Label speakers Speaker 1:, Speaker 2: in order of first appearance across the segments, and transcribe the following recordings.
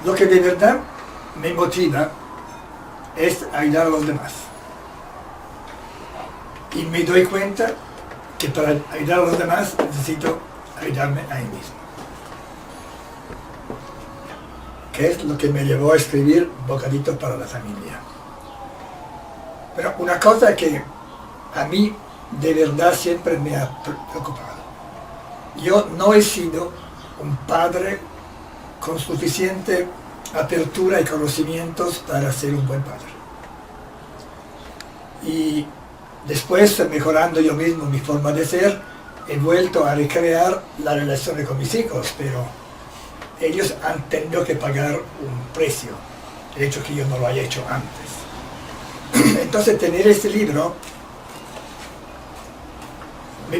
Speaker 1: Lo que de verdad me motiva es ayudar a los demás. Y me doy cuenta que para ayudar a los demás necesito ayudarme a mí mismo. Que es lo que me llevó a escribir Bocadito para la Familia. Pero una cosa que a mí de verdad siempre me ha preocupado. Yo no he sido un padre con suficiente apertura y conocimientos para ser un buen padre. Y después, mejorando yo mismo mi forma de ser, he vuelto a recrear la relación con mis hijos, pero ellos han tenido que pagar un precio, el hecho que yo no lo haya hecho antes. Entonces tener este libro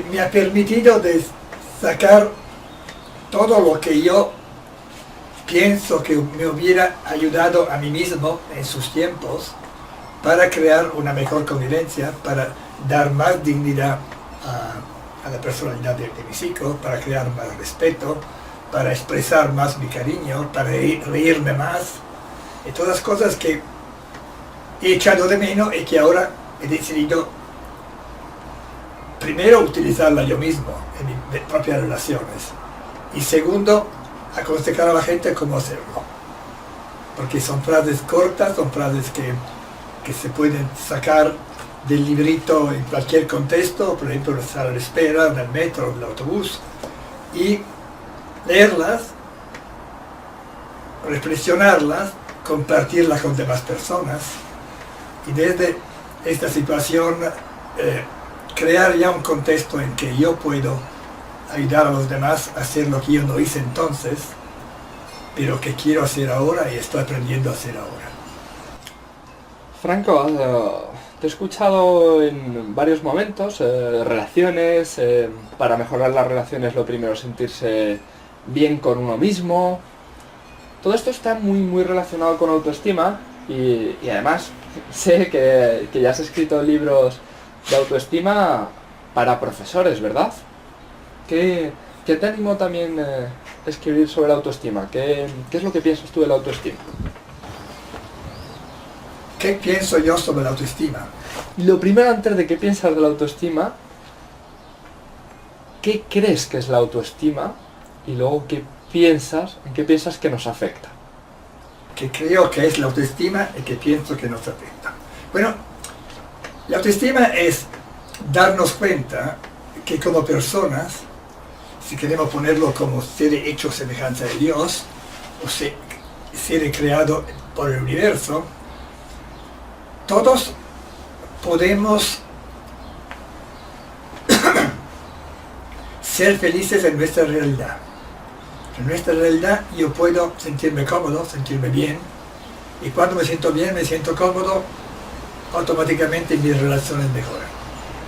Speaker 1: me ha permitido de sacar todo lo que yo pienso que me hubiera ayudado a mí mismo en sus tiempos para crear una mejor convivencia, para dar más dignidad a la personalidad de mis hijos, para crear más respeto, para expresar más mi cariño, para reírme más, y todas las cosas que he echado de menos y que ahora he decidido primero utilizarla yo mismo en mis propias relaciones y segundo aconsejar a la gente cómo hacerlo, porque son frases cortas, son frases que se pueden sacar del librito en cualquier contexto, por ejemplo estar a la espera del metro o del autobús, y leerlas, reflexionarlas, compartirlas con demás personas y desde esta situación crear ya un contexto en que yo puedo ayudar a los demás a hacer lo que yo no hice entonces, pero que quiero hacer ahora y estoy aprendiendo a hacer ahora.
Speaker 2: Franco, te he escuchado en varios momentos, relaciones, para mejorar las relaciones lo primero es sentirse bien con uno mismo. Todo esto está muy relacionado con autoestima y además sé que ya has escrito libros de autoestima para profesores, ¿verdad? ¿Qué te animó también a escribir sobre la autoestima? ¿Qué es lo que piensas tú de la autoestima?
Speaker 1: ¿Qué pienso yo sobre la autoestima?
Speaker 2: Lo primero, antes de qué piensas de la autoestima, ¿qué crees que es la autoestima? Y luego, ¿en qué piensas que nos afecta?
Speaker 1: ¿Qué creo que es la autoestima y qué pienso que nos afecta? Bueno, la autoestima es darnos cuenta que como personas, si queremos ponerlo como seres hechos semejanza de Dios, o seres creados por el universo, todos podemos ser felices en nuestra realidad. En nuestra realidad yo puedo sentirme cómodo, sentirme bien, y cuando me siento bien, me siento cómodo, automáticamente mis relaciones mejoran.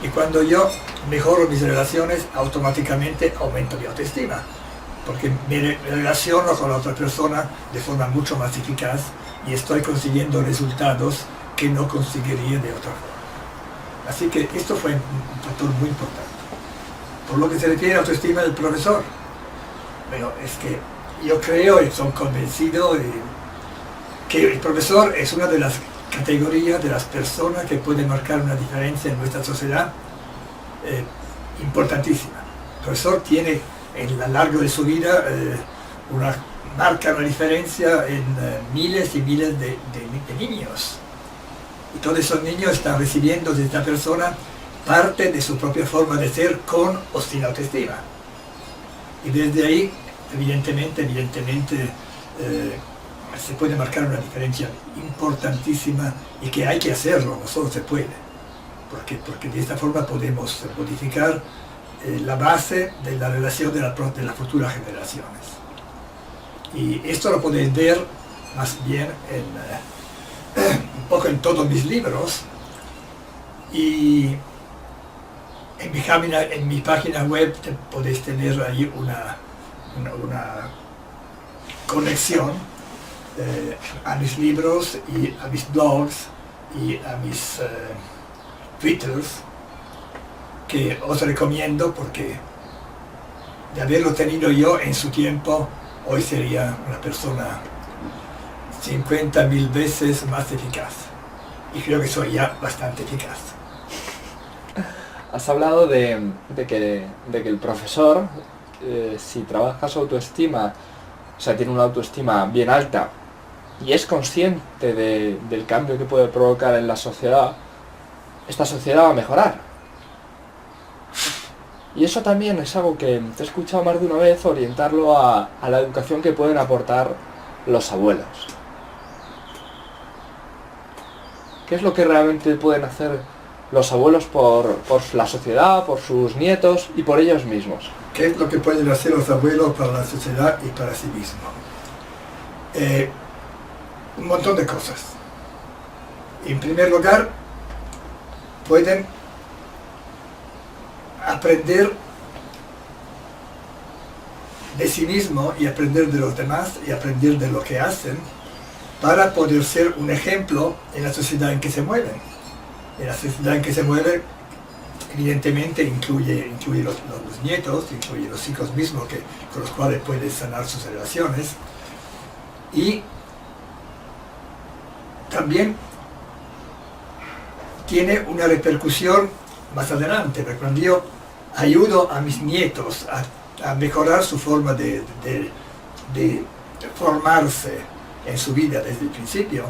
Speaker 1: Y cuando yo mejoro mis relaciones, automáticamente aumento mi autoestima, porque me relaciono con la otra persona de forma mucho más eficaz y estoy consiguiendo resultados que no conseguiría de otra forma. Así que esto fue un factor muy importante. Por lo que se refiere a la autoestima del profesor, bueno, es que yo creo y soy convencido que el profesor es una de las categorías de las personas que pueden marcar una diferencia en nuestra sociedad importantísima. El profesor tiene en lo largo de su vida marca una diferencia en miles y miles de niños. Y todos esos niños están recibiendo de esta persona parte de su propia forma de ser con o sin autoestima. Y desde ahí, evidentemente, se puede marcar una diferencia importantísima y que hay que hacerlo, no solo se puede, porque de esta forma podemos modificar la base de la relación de las futuras generaciones. Y esto lo podéis ver más bien un poco en todos mis libros, y en mi página web podéis tener ahí una conexión a mis libros y a mis blogs y a mis twitters, que os recomiendo porque de haberlo tenido yo en su tiempo, hoy sería una persona 50.000 veces más eficaz. Y creo que soy ya bastante eficaz.
Speaker 2: Has hablado de que el profesor, si trabaja su autoestima, o sea, tiene una autoestima bien alta y es consciente del cambio que puede provocar en la sociedad, esta sociedad va a mejorar. Y eso también es algo que te he escuchado más de una vez, orientarlo a la educación que pueden aportar los abuelos. ¿Qué es lo que realmente pueden hacer los abuelos por la sociedad, por sus nietos y por ellos mismos?
Speaker 1: ¿Qué es lo que pueden hacer los abuelos para la sociedad y para sí mismos? Un montón de cosas. En primer lugar, pueden aprender de sí mismo y aprender de los demás y aprender de lo que hacen para poder ser un ejemplo en la sociedad en que se mueven. En la sociedad en que se mueven, evidentemente incluye los nietos, incluye los hijos mismos con los cuales puede sanar sus relaciones, y también tiene una repercusión más adelante, porque cuando yo ayudo a mis nietos a mejorar su forma de formarse en su vida desde el principio,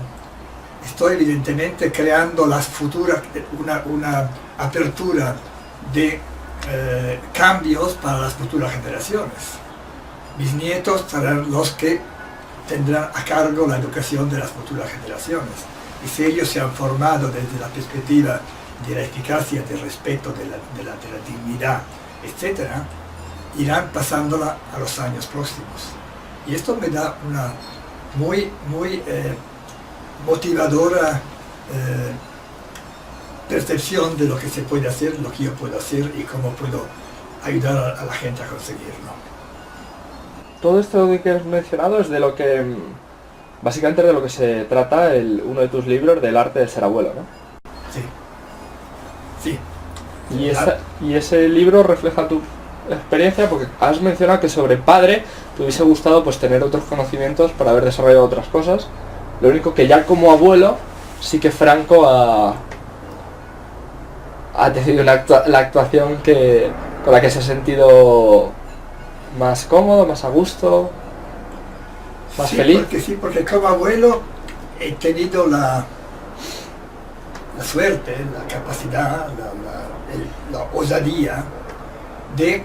Speaker 1: estoy evidentemente creando las futuras, una apertura de cambios para las futuras generaciones. Mis nietos serán los que tendrán a cargo la educación de las futuras generaciones. Y si ellos se han formado desde la perspectiva de la eficacia, del respeto, de la dignidad, etc., irán pasándola a los años próximos. Y esto me da una muy motivadora percepción de lo que se puede hacer, lo que yo puedo hacer y cómo puedo ayudar a la gente a conseguirlo.
Speaker 2: Todo esto que has mencionado es de lo que, básicamente de lo que se trata uno de tus libros, del arte de ser abuelo, ¿no?
Speaker 1: Sí.
Speaker 2: Y ese libro refleja tu experiencia, porque has mencionado que sobre padre te hubiese gustado pues tener otros conocimientos para haber desarrollado otras cosas. Lo único que ya como abuelo, sí que Franco ha tenido la actuación con la que se ha sentido más cómodo, más a gusto, más feliz.
Speaker 1: Porque como abuelo he tenido la suerte, la capacidad, la osadía de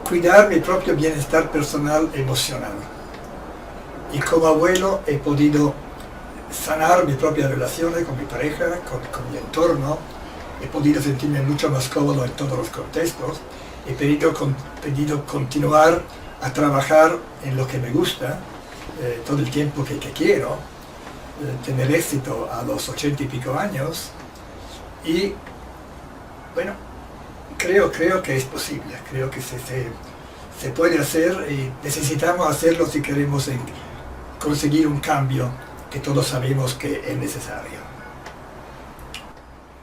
Speaker 1: cuidar mi propio bienestar personal emocional. Y como abuelo he podido sanar mis propias relaciones con mi pareja, con mi entorno. He podido sentirme mucho más cómodo en todos los contextos. He podido continuar a trabajar en lo que me gusta todo el tiempo que quiero, tener éxito a los 80 y pico años. Y bueno, creo que es posible, creo que se puede hacer y necesitamos hacerlo si queremos conseguir un cambio que todos sabemos que es necesario.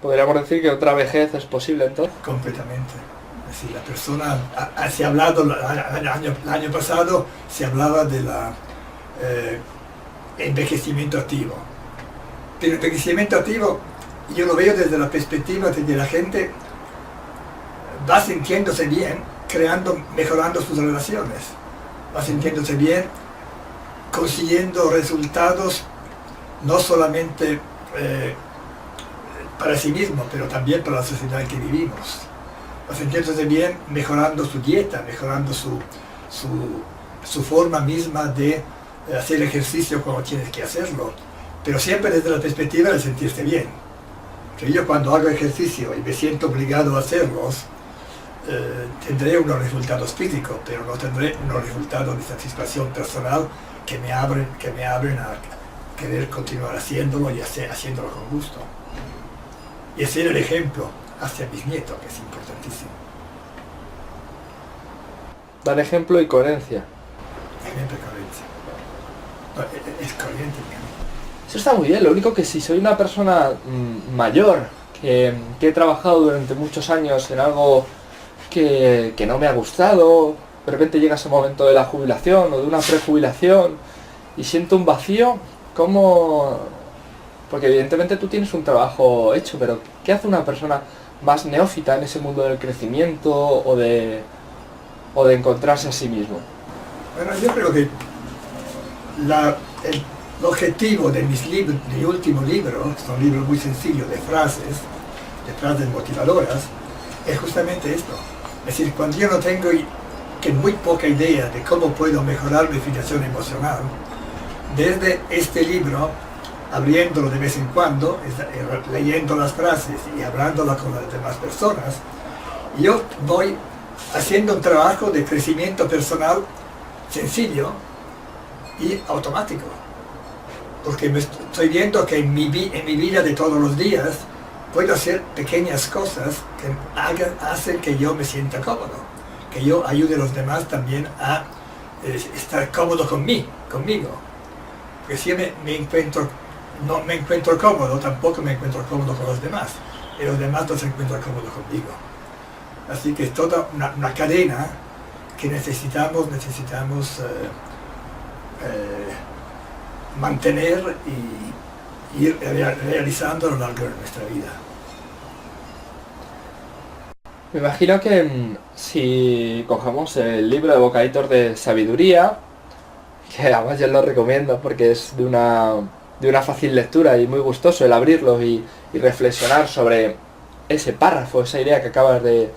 Speaker 2: ¿Podríamos decir que otra vejez es posible entonces?
Speaker 1: Completamente. Es decir, la persona, se ha hablado, el año pasado se hablaba de envejecimiento activo. Pero el envejecimiento activo yo lo veo desde la perspectiva de la gente va sintiéndose bien, mejorando sus relaciones, va sintiéndose bien, consiguiendo resultados no solamente para sí mismo, pero también para la sociedad en que vivimos. Va sintiéndose bien mejorando su dieta, mejorando su forma misma de hacer ejercicio cuando tienes que hacerlo, pero siempre desde la perspectiva de sentirse bien. Que yo cuando hago ejercicio y me siento obligado a hacerlos, tendré unos resultados físicos, pero no tendré unos resultados de satisfacción personal que me abren a querer continuar haciéndolo y haciéndolo con gusto. Y ser el ejemplo hacia mis nietos, que es importantísimo.
Speaker 2: Dar ejemplo y coherencia.
Speaker 1: Ejemplo y coherencia. No, es coherente.
Speaker 2: Eso está muy bien, lo único que si soy una persona mayor, que he trabajado durante muchos años en algo que no me ha gustado, de repente llega ese momento de la jubilación o de una prejubilación y siento un vacío, ¿cómo...? Porque evidentemente tú tienes un trabajo hecho, pero ¿qué hace una persona más neófita en ese mundo del crecimiento o de encontrarse a sí mismo?
Speaker 1: Bueno, yo creo que el objetivo de mi último libro, que son libros muy sencillos de frases motivadoras, es justamente esto. Es decir, cuando yo no tengo que muy poca idea de cómo puedo mejorar mi situación emocional, desde este libro, abriéndolo de vez en cuando, leyendo las frases y hablándolas con las demás personas, yo voy haciendo un trabajo de crecimiento personal sencillo y automático. Porque me estoy viendo que en mi vida de todos los días puedo hacer pequeñas cosas que hacen que yo me sienta cómodo, que yo ayude a los demás también a estar cómodo conmigo. Porque si no me encuentro cómodo, tampoco me encuentro cómodo con los demás, y los demás no se encuentran cómodos conmigo. Así que es toda una cadena que necesitamos mantener y ir realizando a lo largo de nuestra vida.
Speaker 2: Me imagino que si cogemos el libro de Bocaditos de Sabiduría, que además yo lo recomiendo porque es de una fácil lectura y muy gustoso el abrirlo y reflexionar sobre ese párrafo, esa idea que acabas de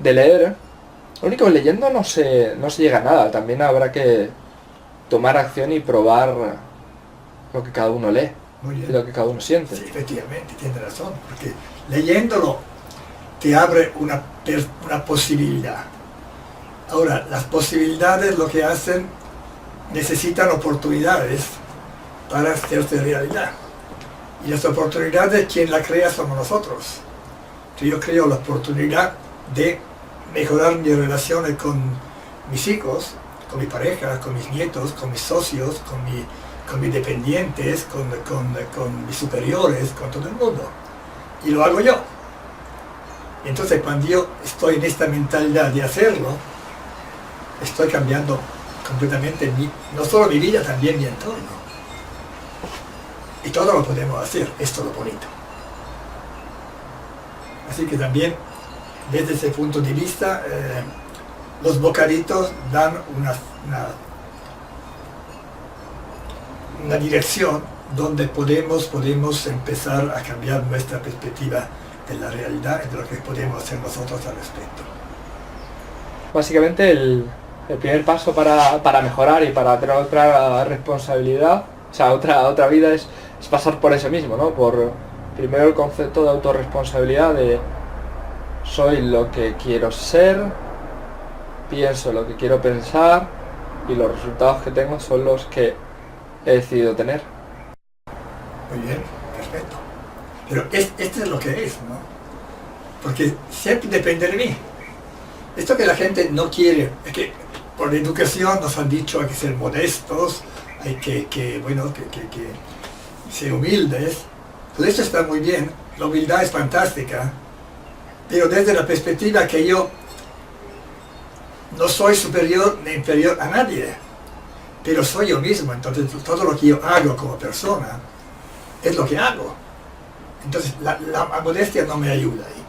Speaker 2: leer. Lo único que leyendo no se llega a nada, también habrá que tomar acción y probar lo que cada uno lee y lo que cada uno siente.
Speaker 1: Sí, efectivamente, tiene razón, porque leyéndolo te abre una posibilidad. Ahora, las posibilidades lo que hacen, necesitan oportunidades para hacerse realidad. Y las oportunidades, quien las crea somos nosotros. Entonces, yo creo la oportunidad de mejorar mis relaciones con mis hijos, con mi pareja, con mis nietos, con mis socios, con mis dependientes, con mis superiores, con todo el mundo. Y lo hago yo. Entonces, cuando yo estoy en esta mentalidad de hacerlo, estoy cambiando completamente no solo mi vida, también mi entorno. Y todo lo podemos hacer, esto es lo bonito. Así que también, desde ese punto de vista, los bocaditos dan una dirección donde podemos empezar a cambiar nuestra perspectiva de la realidad y de lo que podemos hacer nosotros al respecto.
Speaker 2: Básicamente el primer paso para mejorar y para tener otra responsabilidad, o sea, otra vida es pasar por ese mismo, ¿no? Por primero el concepto de autorresponsabilidad de soy lo que quiero ser, pienso lo que quiero pensar y los resultados que tengo son los que he decidido tener.
Speaker 1: Muy bien, perfecto. Pero esto es lo que es, ¿no? Porque siempre depende de mí. Esto que la gente no quiere, es que por educación nos han dicho hay que ser modestos, hay que ser humildes. Todo esto está muy bien, la humildad es fantástica, pero desde la perspectiva que yo no soy superior ni inferior a nadie, pero soy yo mismo, entonces todo lo que yo hago como persona es lo que hago. Entonces la modestia no me ayuda ahí.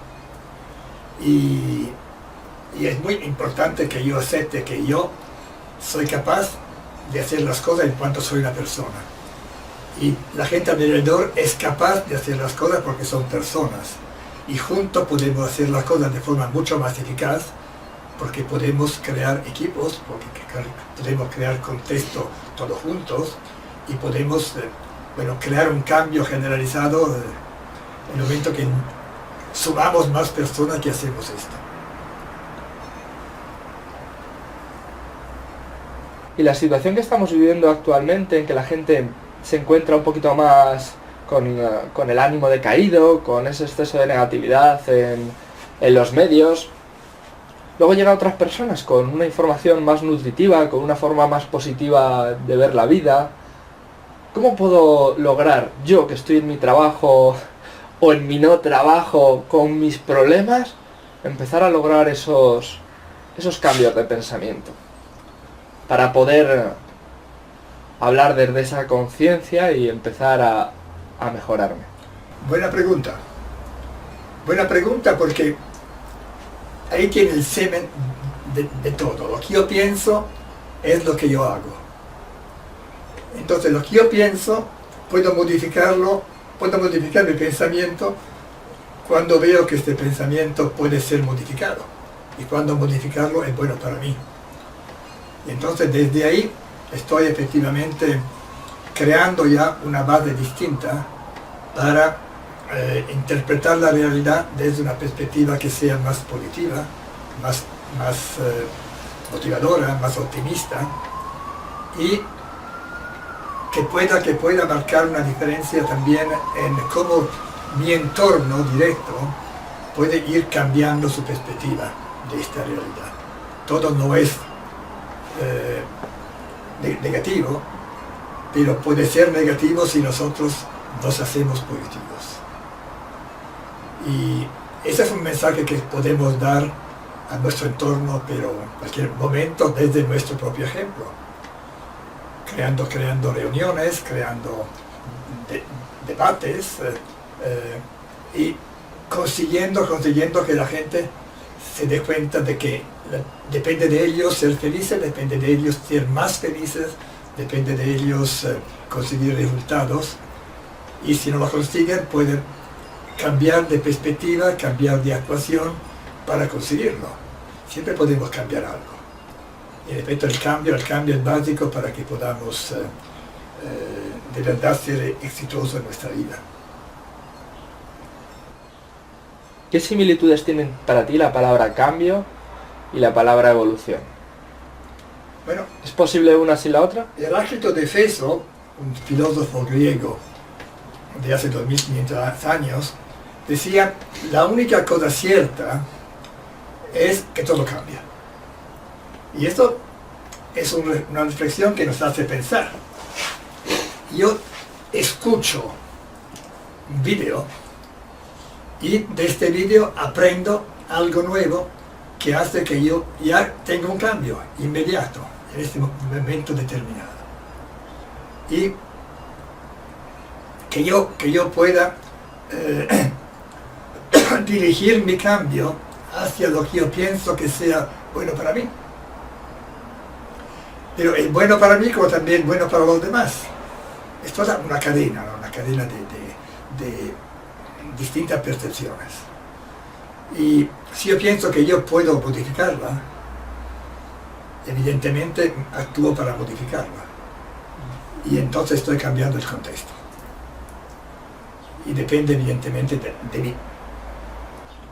Speaker 1: Y es muy importante que yo acepte que yo soy capaz de hacer las cosas en cuanto soy una persona. Y la gente alrededor es capaz de hacer las cosas porque son personas. Y juntos podemos hacer las cosas de forma mucho más eficaz porque podemos crear equipos, porque podemos crear contexto todos juntos y podemos crear un cambio generalizado en el momento que sumamos más personas que hacemos esto.
Speaker 2: Y la situación que estamos viviendo actualmente, en que la gente se encuentra un poquito más con el ánimo decaído, con ese exceso de negatividad en los medios, luego llegan otras personas con una información más nutritiva, con una forma más positiva de ver la vida. ¿Cómo puedo lograr, yo que estoy en mi trabajo o en mi no trabajo, con mis problemas, empezar a lograr esos cambios de pensamiento? Para poder hablar desde esa conciencia y empezar a mejorarme?
Speaker 1: Buena pregunta. Buena pregunta porque ahí tiene el semen de todo. Lo que yo pienso es lo que yo hago. Entonces lo que yo pienso, puedo modificar mi pensamiento cuando veo que este pensamiento puede ser modificado. Y cuando modificarlo es bueno para mí. Y entonces desde ahí estoy efectivamente creando ya una base distinta para interpretar la realidad desde una perspectiva que sea más positiva, más motivadora, más optimista y que pueda marcar una diferencia también en cómo mi entorno directo puede ir cambiando su perspectiva de esta realidad. Todo no es negativo, pero puede ser negativo si nosotros nos hacemos positivos. Y ese es un mensaje que podemos dar a nuestro entorno, pero en cualquier momento desde nuestro propio ejemplo. Creando reuniones, creando debates y consiguiendo que la gente se dé cuenta de que depende de ellos ser felices, depende de ellos ser más felices, depende de ellos conseguir resultados y si no lo consiguen pueden cambiar de perspectiva, cambiar de actuación para conseguirlo. Siempre podemos cambiar algo. Y en efecto el cambio es básico para que podamos de verdad ser exitosos en nuestra vida.
Speaker 2: ¿Qué similitudes tienen para ti la palabra cambio y la palabra evolución?
Speaker 1: Bueno,
Speaker 2: ¿Es posible una sin la otra?
Speaker 1: Heráclito de Éfeso, un filósofo griego de hace 2500 años, decía, la única cosa cierta es que todo cambia. Y esto es una reflexión que nos hace pensar. Yo escucho un vídeo y de este vídeo aprendo algo nuevo que hace que yo ya tenga un cambio inmediato en este momento determinado. Y que yo pueda dirigir mi cambio hacia lo que yo pienso que sea bueno para mí. Pero es bueno para mí como también bueno para los demás. Es toda una cadena, ¿no? Una cadena de distintas percepciones. Y si yo pienso que yo puedo modificarla, evidentemente actúo para modificarla. Y entonces estoy cambiando el contexto. Y depende evidentemente de mí.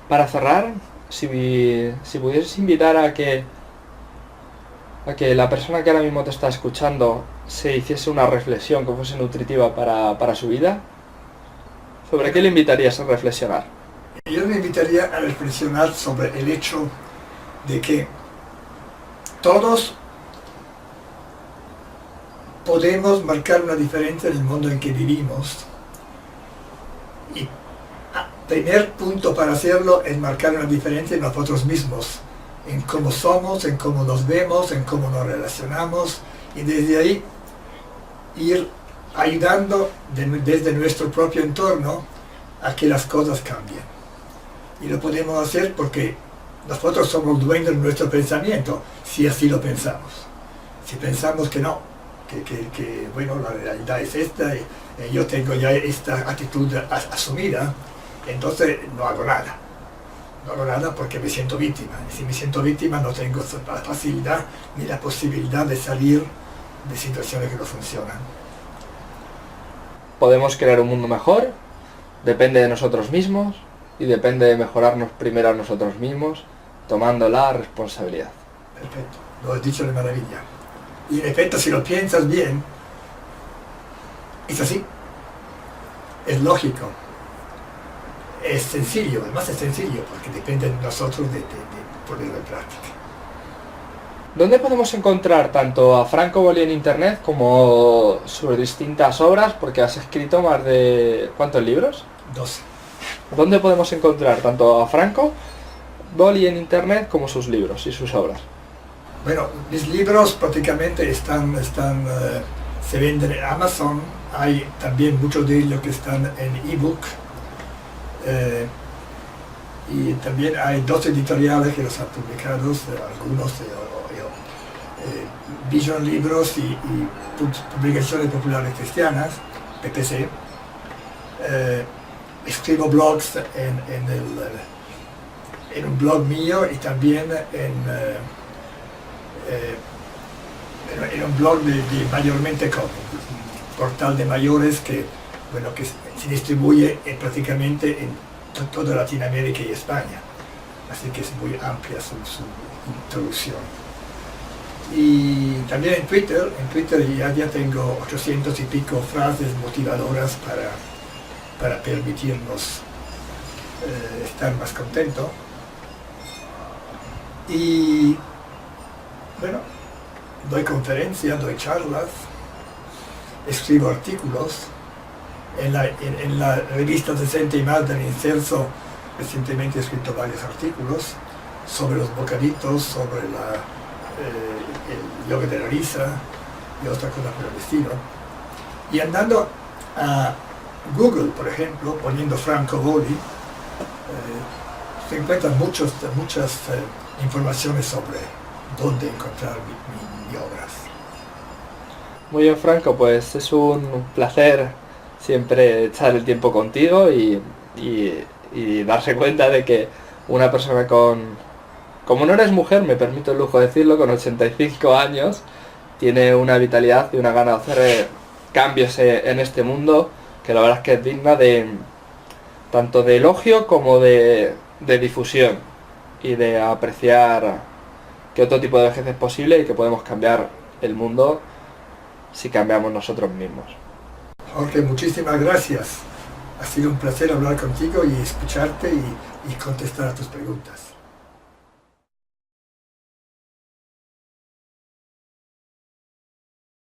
Speaker 2: Para cerrar, si pudieses invitar a que la persona que ahora mismo te está escuchando se hiciese una reflexión que fuese nutritiva para su vida, ¿sobre qué le invitarías a reflexionar?
Speaker 1: Yo le invitaría a reflexionar sobre el hecho de que todos podemos marcar una diferencia en el mundo en que vivimos. Y el primer punto para hacerlo es marcar una diferencia en nosotros mismos, en cómo somos, en cómo nos vemos, en cómo nos relacionamos, y desde ahí ir ayudando desde nuestro propio entorno a que las cosas cambien. Y lo podemos hacer porque nosotros somos dueños de nuestro pensamiento, si así lo pensamos. Si pensamos que no, que bueno, la realidad es esta, y yo tengo ya esta actitud asumida, entonces no hago nada. No hago nada porque me siento víctima. Y si me siento víctima no tengo la facilidad ni la posibilidad de salir de situaciones que no funcionan.
Speaker 2: Podemos crear un mundo mejor, depende de nosotros mismos y depende de mejorarnos primero a nosotros mismos, tomando la responsabilidad.
Speaker 1: Perfecto, lo has dicho de maravilla. Y en efecto, si lo piensas bien, es así. Es lógico. Es sencillo, además es sencillo, porque depende de nosotros de ponerlo en práctica.
Speaker 2: ¿Dónde podemos encontrar tanto a Franco Bolli en internet como sus distintas obras? Porque has escrito más de... ¿cuántos libros?
Speaker 1: 12.
Speaker 2: ¿Dónde podemos encontrar tanto a Franco Bolli en internet como sus libros y sus obras?
Speaker 1: Bueno, mis libros prácticamente están se venden en Amazon, hay también muchos de ellos que están en ebook, y también hay 2 editoriales que los han publicado, algunos Vision Libros y Publicaciones Populares Cristianas, PPC. Escribo blogs en un blog mío y también en un blog de Mayormente Cómic, un portal de mayores que se distribuye prácticamente en toda Latinoamérica y España, así que es muy amplia su introducción. Y también en Twitter ya tengo 800 y pico frases motivadoras para permitirnos estar más contentos. Y bueno, doy conferencias, doy charlas, escribo artículos. En la revista 60 y más del Incenso recientemente he escrito varios artículos sobre los bocaditos, sobre el yoga de la risa y otras cosas por el estilo. Y andando a Google, por ejemplo, poniendo Franco Voli, se encuentran muchas informaciones sobre dónde encontrar mis obras.
Speaker 2: Muy bien, Franco, pues es un placer siempre echar el tiempo contigo y darse cuenta de que una persona como no eres mujer, me permito el lujo de decirlo, con 85 años, tiene una vitalidad y una gana de hacer cambios en este mundo, que la verdad es que es digna tanto de elogio como de difusión y de apreciar que otro tipo de vejez es posible y que podemos cambiar el mundo si cambiamos nosotros mismos.
Speaker 1: Jorge, muchísimas gracias. Ha sido un placer hablar contigo y escucharte y contestar a tus preguntas.